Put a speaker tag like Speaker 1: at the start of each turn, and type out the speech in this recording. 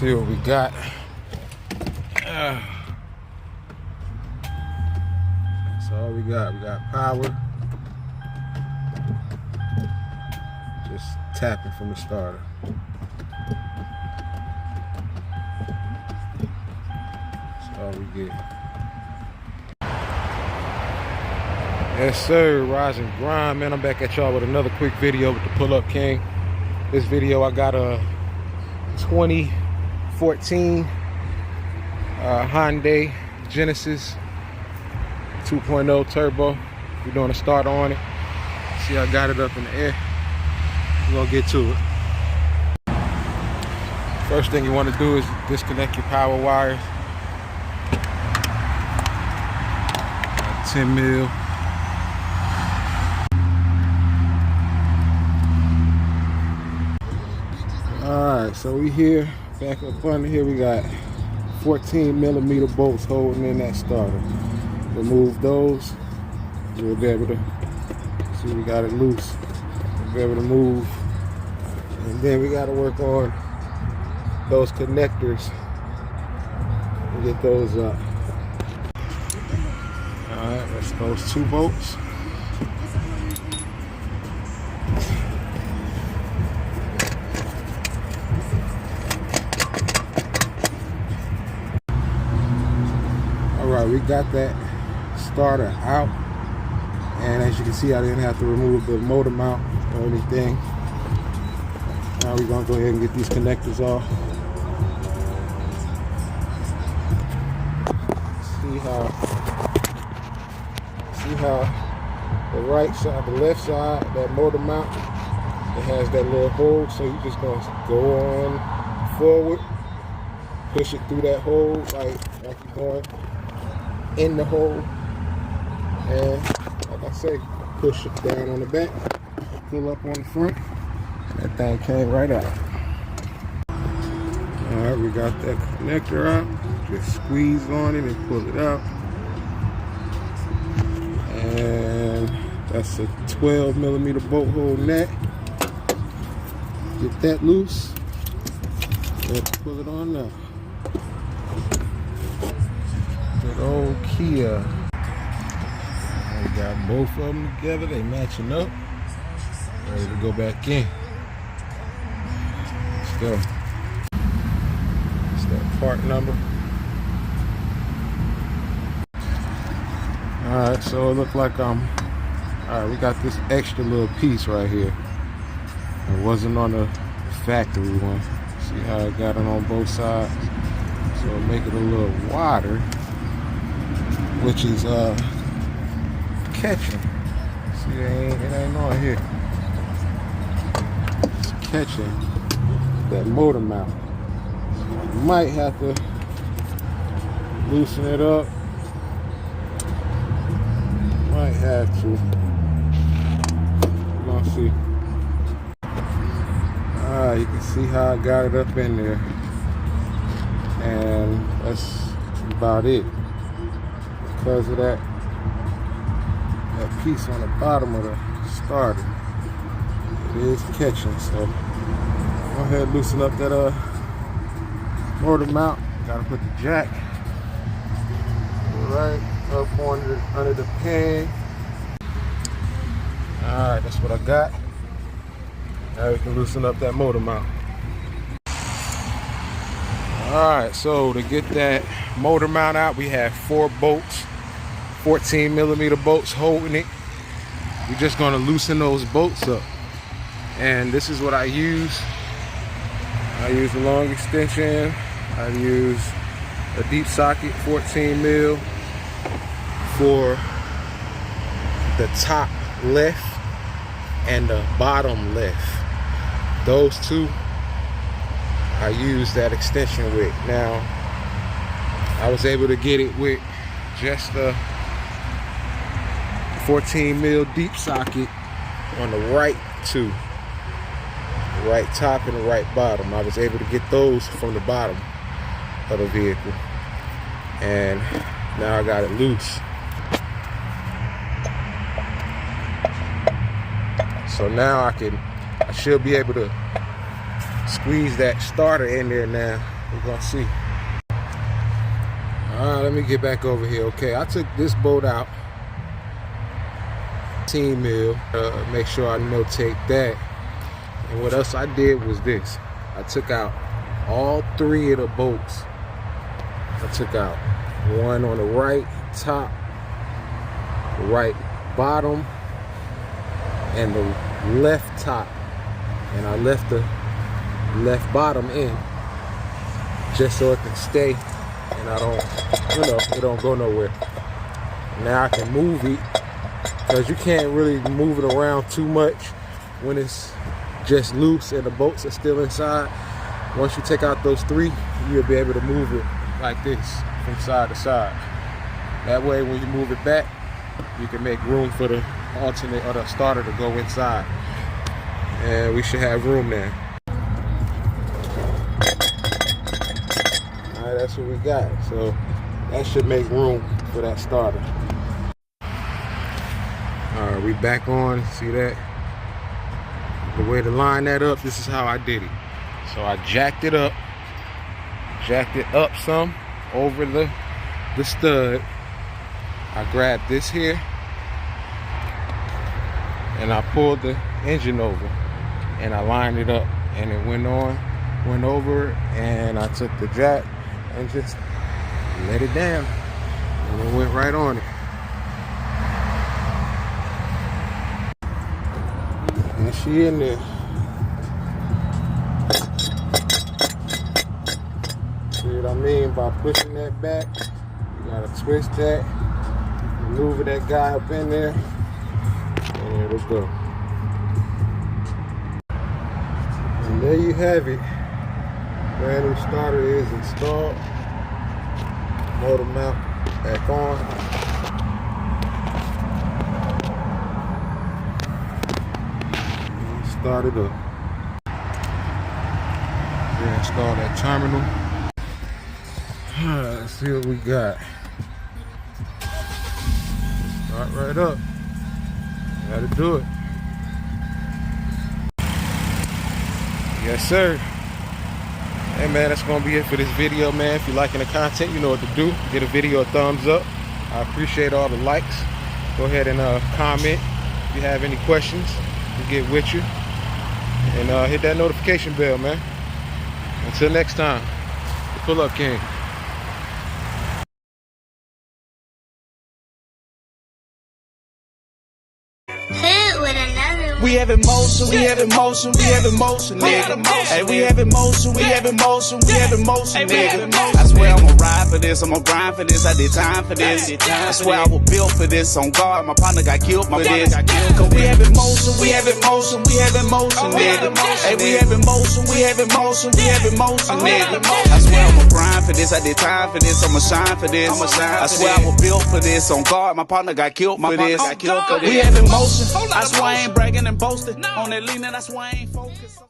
Speaker 1: See what we got. That's all we got. We got power. Just tapping from the starter. That's all we get. Yes sir, rise and grind, man. I'm back at y'all with another quick video with the Pull-Up King. This video I got a 2014 Hyundai Genesis 2.0 turbo. We're doing a start on it. See, I got it up in the air. We're gonna get to it. First thing you want to do is disconnect your power wires. 10 mil. Alright, so we here, back up under here, we got 14mm bolts holding in that starter. Remove those, we'll be able to see we got it loose. We'll be able to move. And then we got to work on those connectors and get those up. Alright, that's those 2 bolts. Alright, we got that starter out, and as you can see, I didn't have to remove the motor mount or anything. Now we're gonna go ahead and get these connectors off. See how the right side, the left side, that motor mount, it has that little hole, so you're just gonna go on forward, push it through that hole like you're going in the hole, and like I say, push it down on the back, pull up on the front. That thing came right out. Alright, we got that connector out. Just squeeze on it and pull it out. And that's a 12mm bolt holding that. Get that loose. Let's pull it on now. Good old Kia. We got both of them together. They matching up. Ready to go back in. Let's go. It's that part number. Alright, so it looked like alright, we got this extra little piece right here. It wasn't on the factory one. See how I got it on both sides? So it'll make it a little wider, which is catching. See, it ain't on here. It's catching that motor mount. So you might have to loosen it up. Might have to. We're gonna see. Alright, you can see how I got it up in there. And that's about it. Because of that piece on the bottom of the starter, it is catching. So go ahead and loosen up that motor mount. Gotta put the jack right up under the pan. Alright, that's what I got. Now we can loosen up that motor mount. Alright, so to get that motor mount out, we have 4 bolts, 14mm bolts holding it. We're just gonna loosen those bolts up. And this is what I use. I use a long extension. I use a deep socket 14mm for the top left and the bottom left. Those 2 I use that extension with. Now I was able to get it with just the 14mm deep socket on the right 2, the right top and the right bottom. I was able to get those from the bottom of the vehicle, and now I got it loose. So now I should be able to squeeze that starter in there now We're gonna see. Alright, let me get back over here. Okay, I took this bolt out. 18 mil. Make sure I notate that. And what else I did was this. I took out all 3 of the bolts. I took out one on the right top, the right bottom, and the left top. And I left the left bottom in just so it can stay and I don't, it don't go nowhere. Now I can move it because you can't really move it around too much when it's just loose and the bolts are still inside. Once you take out those 3, you'll be able to move it like this from side to side. That way when you move it back, you can make room for the alternate or the starter to go inside. And we should have room there. Alright, that's what we got. So that should make room for that starter. Alright, we back on. See that? The way to line that up, this is how I did it. So I jacked it up some over the stud. I grabbed this here and I pulled the engine over and I lined it up and it went over, and I took the jack and just let it down and it went right on it. And she in there. See what I mean by pushing that back? You gotta twist that, maneuver that guy up in there, and let's go. And there you have it. Brand new starter is installed. Motor mount back on. And start it up. Then install that terminal. Alright, let's see what we got. Start right up. Gotta do it. Yes, sir. Hey, man, that's gonna be it for this video, man. If you're liking the content, you know what to do. Give the video a thumbs up. I appreciate all the likes. Go ahead and comment if you have any questions. We'll get with you. And hit that notification bell, man. Until next time, the Pull Up King.
Speaker 2: We have emotion, we have emotion, we have emotion, nigga. Hey, we have emotion, we have emotion, we have emotion, nigga. I swear I'ma ride for this, I'ma grind for this, I did time for this. I swear I was built for this, on guard, my partner got killed for this. Cause we have emotion, we have emotion, we have emotion, nigga. Hey, we have emotion, we have emotion, we have emotion, nigga. I swear I'ma grind for this, I did time for this, I'ma shine for this. I swear I was built for this, on guard, my partner got killed for this. We have emotion, I swear I ain't bragging and boasting. On that leaning, that's why I ain't focused.